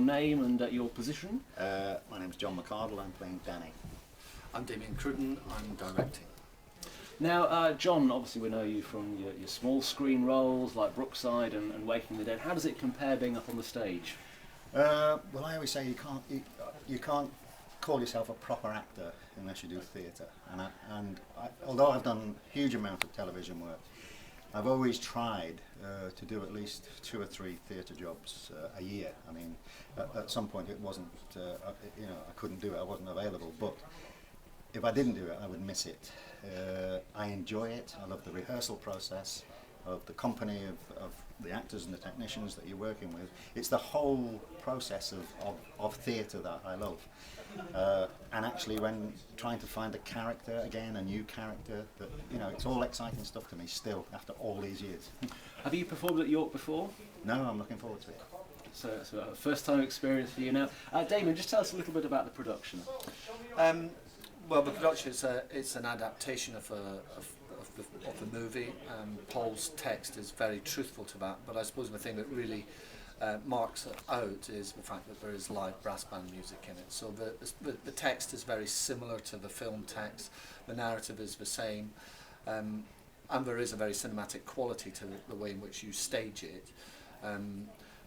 name and your position. My name's John McArdle, I'm playing Danny. I'm Damian Cruden, I'm directing. Now, John, obviously we know you from your small screen roles like Brookside and Waking the Dead. How does it compare being up on the stage? Well, I always say you can't call yourself a proper actor unless you do theatre. And although I've done a huge amount of television work, I've always tried to do at least 2 or 3 theatre jobs a year. I mean, at some point it wasn't, I couldn't do it, I wasn't available, but if I didn't do it, I would miss it. I enjoy it, I love the rehearsal process of the company of the actors and the technicians that you're working with. It's the whole process of theatre that I love. And actually when trying to find a character again, a new character, that it's all exciting stuff to me still after all these years. Have you performed at York before? No, I'm looking forward to it. So a first time experience for you now. Damian, just tell us a little bit about the production. Well, the production it's an adaptation of the movie. Paul's text is very truthful to that, but I suppose the thing that really marks it out is the fact that there is live brass band music in it. So the text is very similar to the film text, the narrative is the same, and there is a very cinematic quality to the way in which you stage it.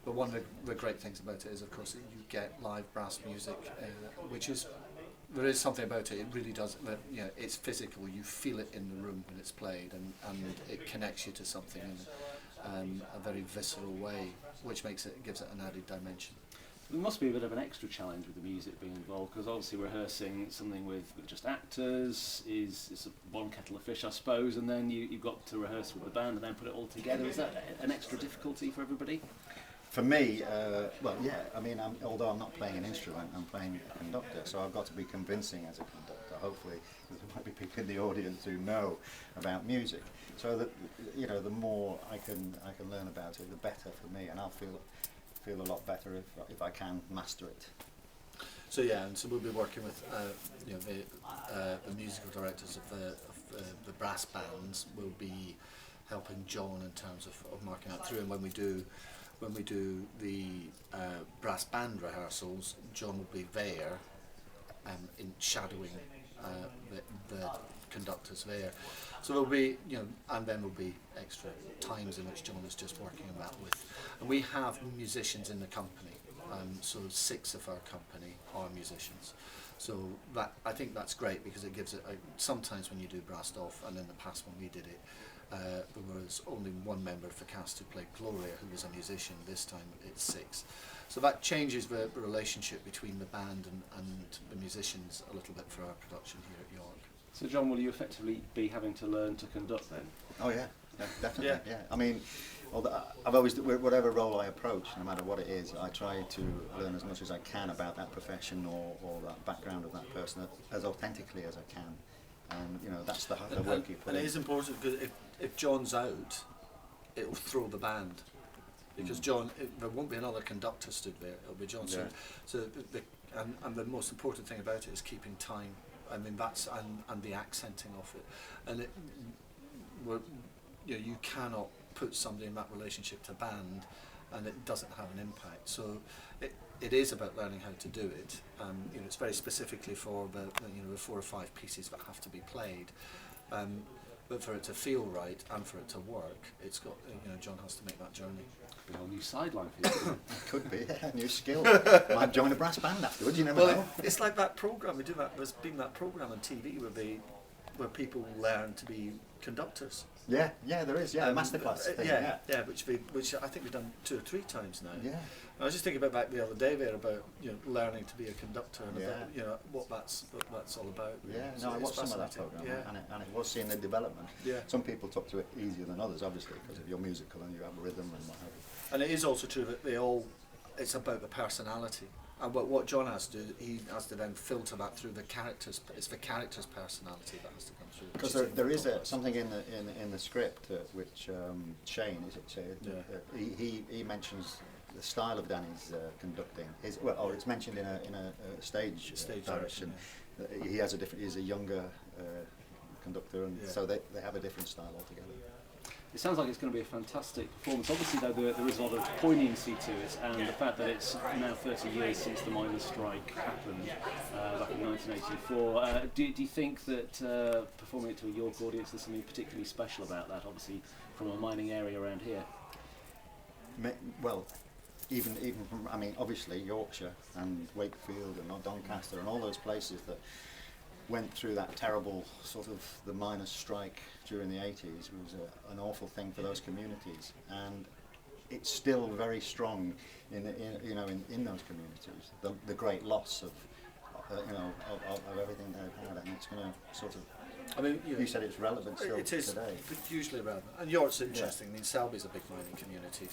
But one of the great things about it is, of course, that you get live brass music, which is, there is something about it, it really does, it's physical, you feel it in the room when it's played, and it connects you to something in a very visceral way, which gives it an added dimension. There must be a bit of an extra challenge with the music being involved, because obviously rehearsing something with just actors is one kettle of fish, I suppose, and then you've got to rehearse with the band and then put it all together. Is that an extra difficulty for everybody? For me, well, yeah, I mean, although I'm not playing an instrument, I'm playing a conductor, so I've got to be convincing as a conductor, hopefully, because there might be people in the audience who know about music. So that, the more I can learn about it, the better for me, and I'll feel a lot better if I can master it. So yeah, and so we'll be working with the musical directors of the brass bands will be helping John in terms of marking that through, and when we do the brass band rehearsals, John will be there in shadowing the conductors there. So there'll be, and then there'll be extra times in which John is just working on that with. And we have musicians in the company, so 6 of our company are musicians. So that, I think that's great, because it gives it, sometimes when you do brassed off, and in the past when we did it, there was only 1 member of the cast who played Gloria, who was a musician. This time it's 6. So that changes the relationship between the band and the musicians a little bit for our production here at York. So John, will you effectively be having to learn to conduct then? Oh yeah, definitely. Yeah. I mean, I've always, whatever role I approach, no matter what it is, I try to learn as much as I can about that profession or that background of that person as authentically as I can. And that's the work you put in. And it is important, because if John's out, it'll throw the band, because John, there won't be another conductor stood there. It'll be John. Yeah. So and the most important thing about it is keeping time. I mean, that's and the accenting of it, and you cannot put somebody in that relationship to band and it doesn't have an impact. So it is about learning how to do it. It's very specifically for the 4 or 5 pieces that have to be played. But for it to feel right and for it to work, it's got, John has to make that journey. A whole new sideline for you. Could be, yeah, new skill. Might join a brass band afterwards, you never know. It's like that programme, we do that, there's been that programme on TV where people learn to be conductors. Yeah, there is, a masterclass thing. Yeah, which I think we've done 2 or 3 times now. Yeah. I was just thinking about that the other day there about learning to be a conductor and about, what that's all about. Yeah, so I watched some of that programme, and it was seeing the development. Yeah. Some people took to it easier than others, obviously, because of your musical and you have a rhythm and what have you. And it is also true that it's about the personality. And what John has to do, he has to then filter that through the characters. It's the character's personality that has to come through. Because there is something in the script which Shane, is it Shane? He mentions the style of Danny's conducting. It's mentioned in a stage direction. He has he's a younger conductor, and so they have a different style altogether. It sounds like it's going to be a fantastic performance. Obviously, though, there is a lot of poignancy to it, and the fact that it's now 30 years since the miners' strike happened back in 1984. Do you think that performing it to a York audience, there's something particularly special about that, obviously, from a mining area around here? Well, even from, I mean, obviously Yorkshire and Wakefield and Doncaster and all those places that went through that terrible sort of the miners' strike during the 80s was an awful thing for those communities, and it's still very strong in those communities. The great loss of of everything they've had, and it's going to sort of. I mean, you said it's relevant still it is today. Hugely relevant, and York's interesting. I mean, Selby's a big mining community,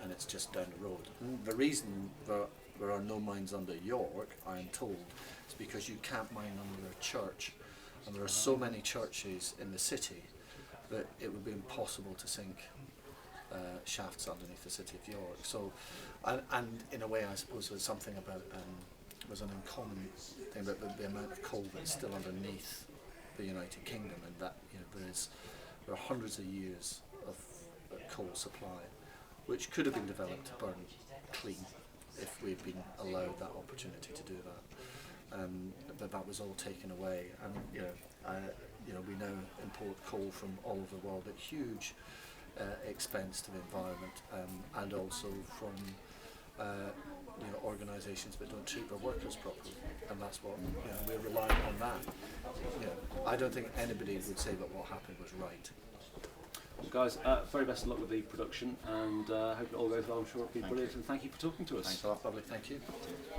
and it's just down the road. The reason there are no mines under York, I am told, is because you can't mine under a church, and there are so many churches in the city that it would be impossible to sink shafts underneath the city of York. So, and in a way, I suppose there's something about was an uncommon thing about the amount of coal that's still underneath the United Kingdom, and that there are hundreds of years of coal supply, which could have been developed to burn clean if we'd been allowed that opportunity to do that. But that was all taken away, and we now import coal from all over the world at huge expense to the environment, and also from organisations that don't treat their workers properly, and that's what we're relying on that. I don't think anybody would say that what happened was right. Well, guys, very best of luck with the production, and hope it all goes well. I'm sure it'll be brilliant. And thank you for talking to us. Thanks a lot. Lovely, thank you.